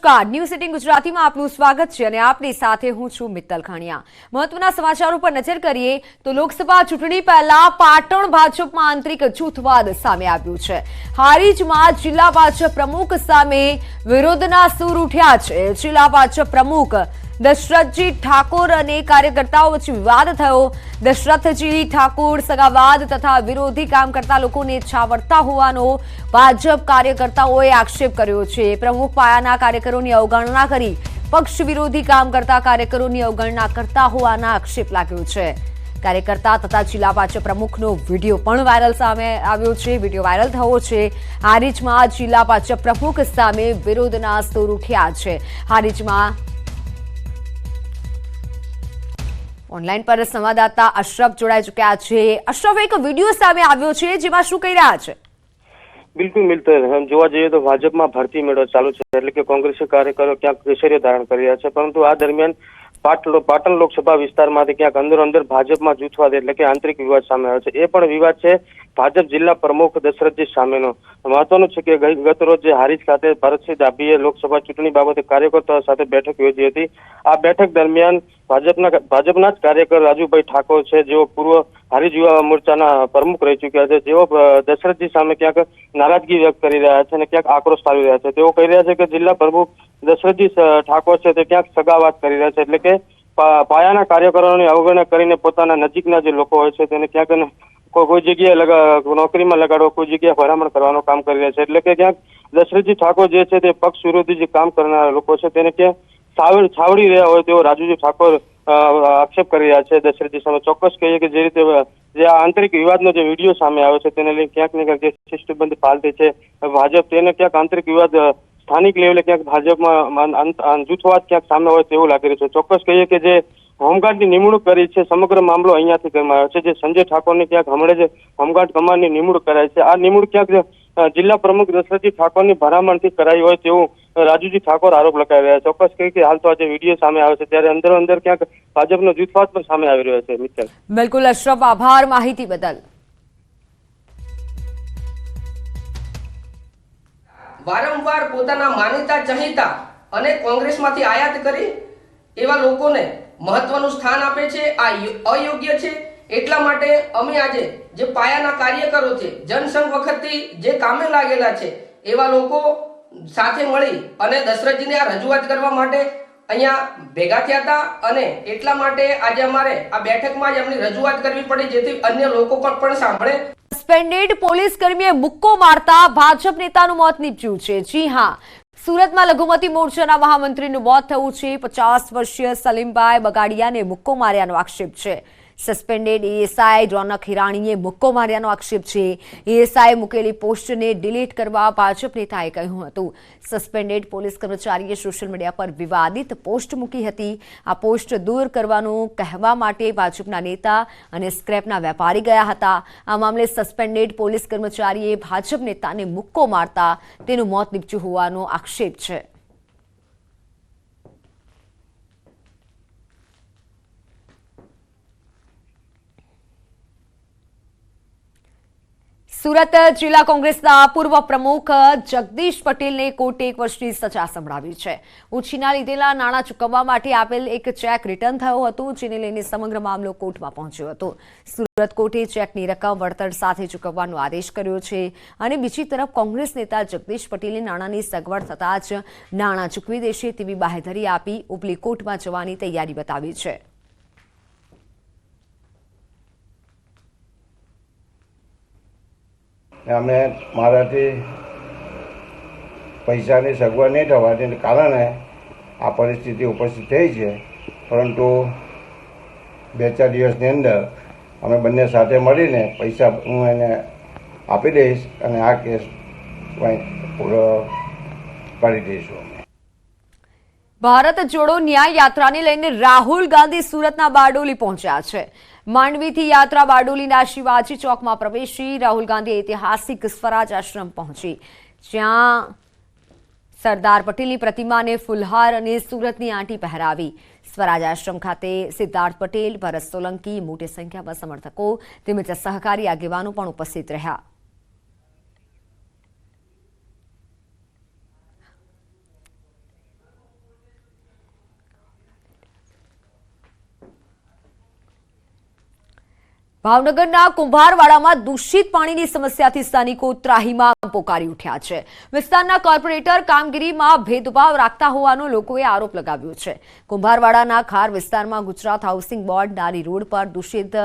નમસ્કાર, ન્યૂઝ 18 ગુજરાતીમાં આપનું સ્વાગત છે અને આપની સાથે હું છું મિત્તલ ખાણિયા। મહત્વના સમાચારો પર નજર કરીએ તો લોકસભા ચૂંટણી પહેલા પાટણ ભાજપમાં આંતરિક જૂથવાદ સામે આવ્યું છે। હારીજમાં જિલ્લા ભાજપ પ્રમુખ સામે વિરોધના સૂર ઉઠ્યા છે। જિલ્લા ભાજપ પ્રમુખ દશરથજી ઠાકોર અને કાર્યકર્તાઓ વચ્ચે વિવાદ થયો। દશરથજી ઠાકોર સગાવાદ તથા વિરોધી કામ કરતા લોકોને છાવરતા હોવાનો ભાજપ કાર્યકર્તાઓએ આક્ષેપ કર્યો છે। પ્રમુખ પાયાના કાર્યકરોની અવગણના કરી પક્ષ વિરોધી કામ કરતા કાર્યકરોની અવગણના કરતા હોવાના આક્ષેપ લાગ્યો છે। કાર્યકર્તા તથા જિલ્લા ભાજપ પ્રમુખનો વિડીયો પણ વાયરલ સામે આવ્યો છે। વિડીયો વાયરલ થયો છે। હારીજમાં જિલ્લા ભાજપ પ્રમુખ સામે વિરોધના સૂર ઉઠ્યા છે। હારીજમાં ઓનલાઈન પર સંવાદદાતા અશરફ જોડાઈ ચૂક્યા છે। અશરફ, એક વિડીયો સામે આવ્યો છે જેમાં શું કહી રહ્યા છે? બિલકુલ મિલતર, જોવા જઈએ તો ભાજપમાં ભરતી મેળો ચાલુ છે, એટલે કે કોંગ્રેસી કાર્યકરો ક્યાંક કેસરીઓ ધારણ કરી રહ્યા છે, પરંતુ આ દરમિયાન પાટણ લોકસભા વિસ્તારમાંથી ક્યાંક અંદર ભાજપમાં જૂથવાદ એટલે કે આંતરિક વિવાદ સામે આવ્યો છે। એ પણ વિવાદ છે ભાજપ જિલ્લા પ્રમુખ દશરથજી સામેનો। મહત્વનું છે કે ગત રોજ હારીજ ખાતે ભરતસિંહ ડાભીએ લોકસભા ચૂંટણી બાબતે કાર્યકર્તાઓ સાથે બેઠક યોજી હતી। આ બેઠક દરમિયાન ભાજપના જ કાર્યકર રાજુભાઈ ઠાકોર છે, જેઓ પૂર્વ હારીજ યુવા મોરચાના પ્રમુખ રહી ચૂક્યા છે, જેઓ દશરથજી સામે ક્યાંક નારાજગી વ્યક્ત કરી રહ્યા છે અને ક્યાંક આક્રોશ પાવી રહ્યા છે। તેઓ કહી રહ્યા છે કે જિલ્લા પ્રમુખ દશરથજી ઠાકોર છે તે ક્યાંક સગાવાદ કરી રહ્યા છે, એટલે કે પાયાના કાર્યકરોની અવગણના કરીને પોતાના નજીકના જે લોકો હોય છે તેને ક્યાંક કોઈ જગ્યાએ નોકરીમાં લગાડવો, કોઈ જગ્યાએ ભલામણ કરવાનું કામ કરી રહ્યા છે। એટલે કે ક્યાંક દશરથજી ઠાકોર જે છે તે પક્ષ વિરોધી જે કામ કરનારા લોકો છે તેને ક્યાંક છાવડી રહ્યા હોય તેવો રાજુજી ઠાકોર આક્ષેપ કરી રહ્યા છે દશરથજી સામે। ચોક્કસ કહીએ કે જે રીતે જે આ આંતરિક વિવાદનો જે વિડીયો સામે આવ્યો છે તેને લઈને ક્યાંક ને ક્યાંક જે શિસ્તબદ્ધ પાર્ટી છે ભાજપ, તેને ક્યાંક આંતરિક વિવાદ સ્થાનિક લેવલે ક્યાંક ભાજપમાં જૂથવાદ ક્યાંક સામે હોય તેવું લાગી રહ્યું છે। ચોક્કસ કહીએ કે જે હોમગાર્ડની નિમણૂક કરી છે, સમગ્ર મામલો અહીંયાથી કરવામાં આવ્યો છે। જે સંજય ઠાકોરની ક્યાંક હમણાં જ હોમગાર્ડ કમાન્ડની નિમણૂક કરાઈ છે, આ નિમણૂક ક્યાંક જિલ્લા પ્રમુખ દશરથજી ઠાકોરની ભલામણથી કરાઈ હોય તેવું રાજુજી ઠાકોર આરોપ લગાવી રહ્યા છે। ચોક્કસ કહી કે હાલ તો આજે વિડીયો સામે આવે છે ત્યારે અંદર ક્યાંક ભાજપનો જૂથવાદ પણ સામે આવી રહ્યો છે। મિત્તલ, બિલકુલ અશરફ, આભાર માહિતી બદલ। વારંવાર પોતાના માનીતા ચહીતા અને કોંગ્રેસમાંથી આયાત કરી એવા લોકોને મહત્વનું સ્થાન આપે છે, આ અયોગ્ય છે। એટલા માટે અમે આજે જે પાયાના કાર્યકરો છે, જનસંઘ વખતથી જે કામે લાગેલા છે એવા લોકો સાથે મળી અને દશરથજીને આ રજૂઆત કરવા માટે અહીંયા ભેગા થયા હતા અને એટલા માટે આજે અમારે આ બેઠકમાં જ એમની રજૂઆત કરવી પડી જેથી અન્ય લોકો પણ સાંભળે। સસ્પેન્ડેડ પોલીસ કર્મીએ મુક્કો મારતા ભાજપ નેતાનું મોત નીપજ્યું છે। જી હા, સુરતમાં લઘુમતી મોરચાના મહામંત્રીનું મોત થયું છે। 50 વર્ષીય સલીમભાઈ બગાડિયાને મુક્કો માર્યાનો આક્ષેપ છે। સસ્પેન્ડેડ એએસઆઈ રોનક હિરાણીએ મુક્કો માર્યાનો આક્ષેપ છે। એએસઆઈ મૂકેલી પોસ્ટને ડિલીટ કરવા ભાજપ નેતાએ કહ્યું હતું। સસ્પેન્ડેડ પોલીસ કર્મચારીએ સોશિયલ મીડિયા પર વિવાદિત પોસ્ટ મૂકી હતી। આ પોસ્ટ દૂર કરવાનું કહેવા માટે ભાજપના નેતા અને સ્ક્રેપના વેપારી ગયા હતા। આ મામલે સસ્પેન્ડેડ પોલીસ કર્મચારીએ ભાજપ નેતાને મુક્કો મારતા તેનું મોત નીપજ્યું હોવાનો આક્ષેપ છે। સુરત જિલ્લા કોંગ્રેસના પૂર્વ પ્રમુખ જગદીશ પટેલને કોર્ટે 1 વર્ષની સજા સંભળાવી છે। ઉછીના લીધેલા નાણાં ચૂકવવા માટે આપેલ એક ચેક રિટર્ન થયો હતો, જેને લઈને સમગ્ર મામલો કોર્ટમાં પહોંચ્યો હતો। સુરત કોર્ટે ચેકની રકમ વળતર સાથે ચૂકવવાનો આદેશ કર્યો છે અને બીજી તરફ કોંગ્રેસ નેતા જગદીશ પટેલે નાણાંની સગવડ થતાં જ નાણાં ચૂકવી દેશે તેવી બાહેધરી આપી ઉપલી કોર્ટમાં જવાની તૈયારી બતાવી છે। અમે મારાથી પૈસાની સગવડ નહીં થવાને કારણે આ પરિસ્થિતિ ઉપસ્થિત થઈ છે, પરંતુ 2-4 દિવસની અંદર અમે બંને સાથે મળીને પૈસા હું એને આપી દઈશ અને આ કેસ પૂરો કરી દઈશું। ભારત જોડો ન્યાય યાત્રાને લઈને રાહુલ ગાંધી સુરતના બારડોલી પહોંચ્યા છે। માંડવીથી યાત્રા બારડોલીના શિવાજી ચોકમાં પ્રવેશી રાહુલ ગાંધી ઐતિહાસિક સ્વરાજ આશ્રમ પહોંચી, જ્યાં સરદાર પટેલની પ્રતિમાને ફૂલહાર અને સુરતની આંટી પહેરાવી। સ્વરાજ આશ્રમ ખાતે સિદ્ધાર્થ પટેલ, ભરત સોલંકી, મોટી સંખ્યામાં સમર્થકો તેમજ સહકારી આગેવાનો પણ ઉપસ્થિત રહ્યા। ભાવનગરના કુંભારવાડામાં દૂષિત પાણીની સમસ્યાથી સ્થાનિકો ત્રાહિમામ પોકારી ઉઠ્યા છે. વિસ્તારના કોર્પોરેટર કામગીરીમાં ભેદભાવ રાખતા હોવાનો લોકોએ આરોપ લગાવ્યો છે. કુંભારવાડાના ખાર વિસ્તારમાં ગુજરાત હાઉસિંગ બોર્ડ નારી રોડ પર દૂષિત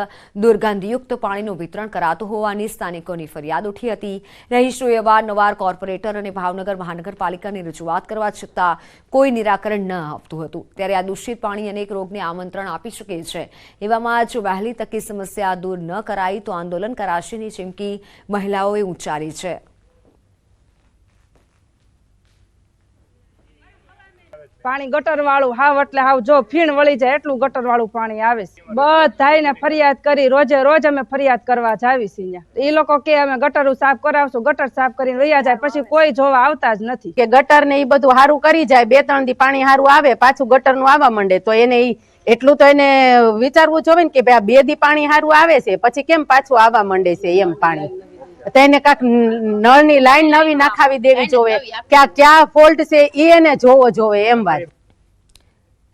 દુર્ગંધયુક્ત પાણીનું વિતરણ કરાતું હોવાની સ્થાનિકોની ફરિયાદ ઉઠી હતી. રહીશોએ અવારનવાર કોર્પોરેટર અને ભાવનગર મહાનગરપાલિકાની રજૂઆત કરવા છતાં કોઈ નિરાકરણ ન આવતું હતું. ત્યારે આ દૂષિત પાણી અનેક રોગને આમંત્રણ આપી શકે છે. એવામાં જ વહેલી તકે સમસ્યા દૂર ન કરાઈ તો આંદોલન કરાશેની ચીમકી મહિલાઓએ ઉચ્ચારી છે. પાણી ગટર વાળું હાવ એટલે હાવ જો ફીણ વળી જાય એટલું ગટર વાળું પાણી આવે છે. બધાને ફરિયાદ કરી રોજે રોજ અમે ફરિયાદ કરવા જાવી છીએ. એ લોકો કે અમે ગટરું સાફ કરાવશું, ગટર સાફ કરીને વયા જાય, પછી કોઈ જોવા આવતા જ નથી. કે ગટર ને એ બધું સારું કરી જાય, 2-3 દી પાણી સારું આવે, પાછું ગટર નું આવવા માંડે તો એને એટલું તો એને વિચારવું જોવે ને કે ભાઈ 2 દી પાણી સારું આવે છે પછી કેમ પાછું આવવા માંડે છે એમ પાણી. તો એને કાંક નળની લાઈન નવી નાખાવી દેવી જોવે, ક્યાં ફોલ્ટ છે એ એને જોવો જોવે એમ વાત.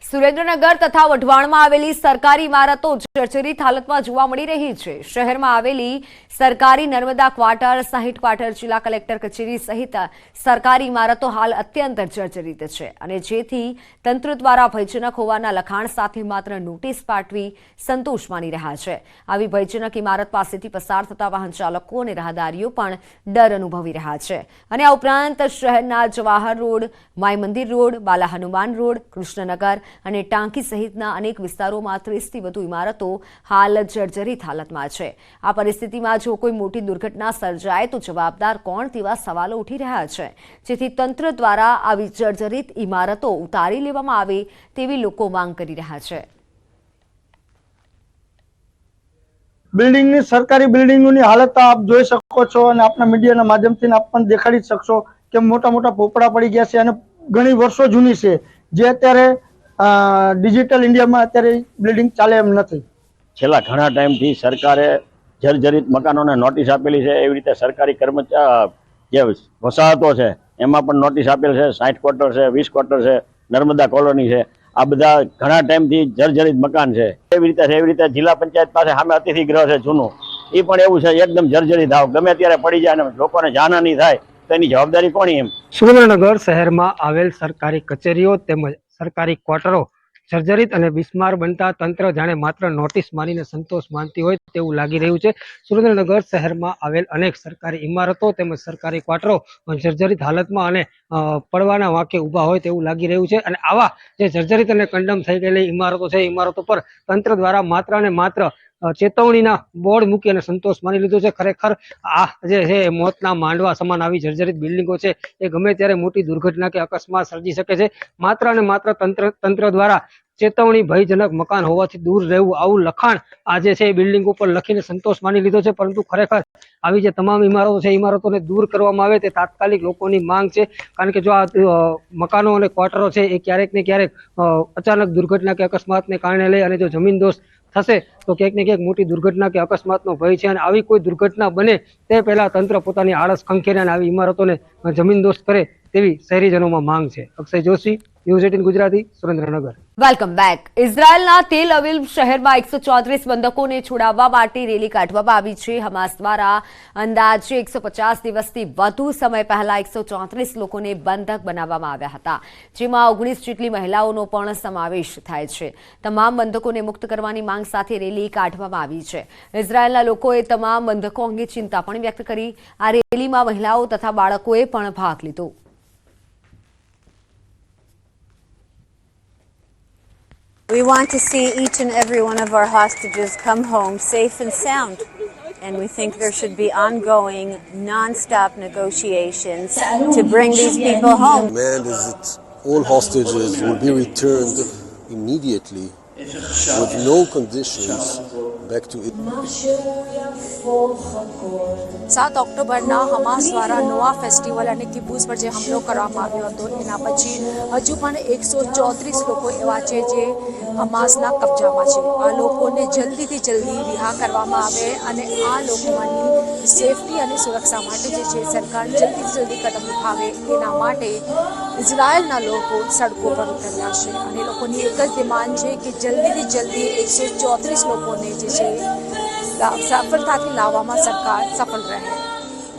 સુરેન્દ્રનગર તથા વઢવાણમાં આવેલી સરકારી ઇમારતો જર્જરિત હાલતમાં જોવા મળી રહી છે. શહેરમાં આવેલી સરકારી નર્મદા ક્વાર્ટર, 60 ક્વાર્ટર, જિલ્લા કલેક્ટર કચેરી સહિત સરકારી ઇમારતો હાલ અત્યંત જર્જરિત છે અને જેથી તંત્ર દ્વારા ભયજનક હોવાના લખાણ સાથે માત્ર નોટિસ પાઠવી સંતોષ માની રહ્યા છે. આવી ભયજનક ઇમારત પાસેથી પસાર થતા વાહન ચાલકો અને રાહદારીઓ પણ ડર અનુભવી રહ્યા છે. અને આ ઉપરાંત શહેરના જવાહર રોડ, માય મંદિર રોડ, બાલા હનુમાન રોડ, કૃષ્ણનગર અને ટાંકી સહિતના અનેક વિસ્તારોમાં 30થી વધુ ઇમારતો હાલ જર્જરિત હાલતમાં છે. આ પરિસ્થિતિમાં જો કોઈ મોટી દુર્ઘટના સર્જાય તો જવાબદાર કોણ તેવા સવાલો ઉઠી રહ્યા છે. જેથી તંત્ર દ્વારા આવી જર્જરિત ઇમારતો ઉતારી લેવામાં આવે તેવી લોકો માંગ કરી રહ્યા છે. બિલ્ડિંગની સરકારી બિલ્ડિંગોની હાલત આપ જોઈ શકો છો અને આપના મીડિયાના માધ્યમથી આપ પણ દેખાડી શકશો કે મોટા મોટા પોપડા પડી ગયા છે અને ઘણી વર્ષો જૂની છે, જે અત્યારે ડિજિટલ ઇન્ડિયામાં અત્યારે બિલ્ડિંગ ચાલે એમ નથી. છેલ્લા ઘણા ટાઈમથી સરકારે જર્જરિત મકાનોને નોટિસ આપેલી છે. એવી રીતે સરકારી જે વસાહતો છે એમાં પણ નોટિસ આપેલ છે. 60 ક્વાર્ટર છે, 20 ક્વાર્ટર છે, નર્મદા કોલોની છે, આ બધા ઘણા ટાઈમથી જર્જરિત મકાન છે. એવી રીતે જિલ્લા પંચાયત પાસે સામે અતિથિ ગૃહ છે જૂનું, એ પણ એવું છે એકદમ જર્જરિત. ગમે ત્યારે પડી જાય અને લોકોને જાનહાની થાય તો એની જવાબદારી કોની એમ. સુરેન્દ્રનગર શહેરમાં આવેલ સરકારી કચેરીઓ તેમજ સરકારી ક્વાર્ટરો જર્જરિત અને બિસ્માર બનતા તંત્ર જાણે માત્ર નોટિસ માનીને સંતોષ માનતી હોય તેવું લાગી રહ્યું છે. સુરેન્દ્રનગર શહેરમાં આવેલ અનેક સરકારી ઇમારતો તેમજ સરકારી ક્વાર્ટરો જર્જરિત હાલતમાં અને પડવાના વાંકે ઊભા હોય તેવું લાગી રહ્યું છે. અને આવા જે જર્જરિત અને કંડમ થઈ ગયેલી ઇમારતો છે, ઇમારતો પર તંત્ર દ્વારા માત્ર અને માત્ર ચેતવણીના બોર્ડ મૂકી અને સંતોષ માની લીધો છે. ખરેખર આ જે છે મોતના માંડવા સમાન આવી જર્જરિત બિલ્ડિંગો છે એ ગમે ત્યારે મોટી દુર્ઘટના કે અકસ્માત સર્જી શકે છે. માત્ર અને માત્ર તંત્ર દ્વારા ચેતવણી ભયજનક મકાન હોવાથી દૂર રહેવું આવું લખાણ આજે છે બિલ્ડિંગ ઉપર લખીને સંતોષ માની લીધો છે. પરંતુ ખરેખર આવી જે તમામ ઇમારતો છે, ઇમારતોને દૂર કરવામાં આવે તે તાત્કાલિક લોકોની માંગ છે. કારણ કે જો આ મકાનો અને ક્વાર્ટરો છે એ ક્યારેક ને ક્યારેક અચાનક દુર્ઘટના કે અકસ્માતને કારણે લઈ અને જો જમીન દોસ્ત થશે તો ક્યાંક ને ક્યાંક મોટી દુર્ઘટના કે અકસ્માતનો ભય છે. અને આવી કોઈ દુર્ઘટના બને તે પહેલા તંત્ર પોતાની આળસ ખંખેરે અને આવી ઇમારતોને જમીનદોસ્ત કરે તેવી શહેરીજનોમાં માંગ છે. Akshay Joshi, news 18 Gujarati, Surendranagar. Welcome back. ઇઝરાયલના તેલ અવિવ શહેરમાં 134 બંધકોને છોડાવવા માટે રેલી કાઢવામાં આવી છે. હમાસ દ્વારા અંદાજે 150 દિવસથી વધુ સમય પહેલા 134 લોકોને બંધક બનાવવામાં આવ્યા હતા, જેમાં 19 જેટલી મહિલાઓનો પણ સમાવેશ થાય છે. તમામ બંધકોને મુક્ત કરવાની માંગ સાથે રેલી કાઢવામાં આવી છે. ઇઝરાયલના લોકોએ તમામ બંધકો અંગે ચિંતા પણ વ્યક્ત કરી. આ રેલીમાં મહિલાઓ તથા બાળકોએ પણ ભાગ લીધો. We want to see each and every one of our hostages come home safe and sound. And we think there should be ongoing, non-stop negotiations to bring these people home. The demand is that all hostages will be returned immediately with no conditions back to Israel. 7 ઓક્ટોબરના Hamas દ્વારા નોઆ festival અને કિબ્બુઝ પર જે હુમલો કરવામાં આવ્યો હતો એના પછી હજુ પણ 134 લોકો એવા છે જે હમાસના કબજામાં છે. આ લોકોને જલ્દીથી જલ્દી રિહા કરવામાં આવે અને આ લોકોની સેફટી અને સુરક્ષા માટે જે છે સરકાર જલ્દીથી જલ્દી કદમ ઉઠાવે એના માટે ઇઝરાયલના લોકો સડકો પર ઉતર્યા છે. અને લોકોની એક જ ડિમાન્ડ છે કે જલ્દીથી જલ્દી 134 લોકોને જે છે સફળતાથી લાવવામાં સરકાર સફળ રહે.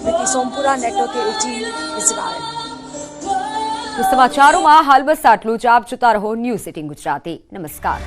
Vicky Sompura, network 18, Israel. તો સમાચારોમાં હાલ બસ આટલું જ. આપ જોતા રહો ન્યૂઝ 18 ગુજરાતી. નમસ્કાર.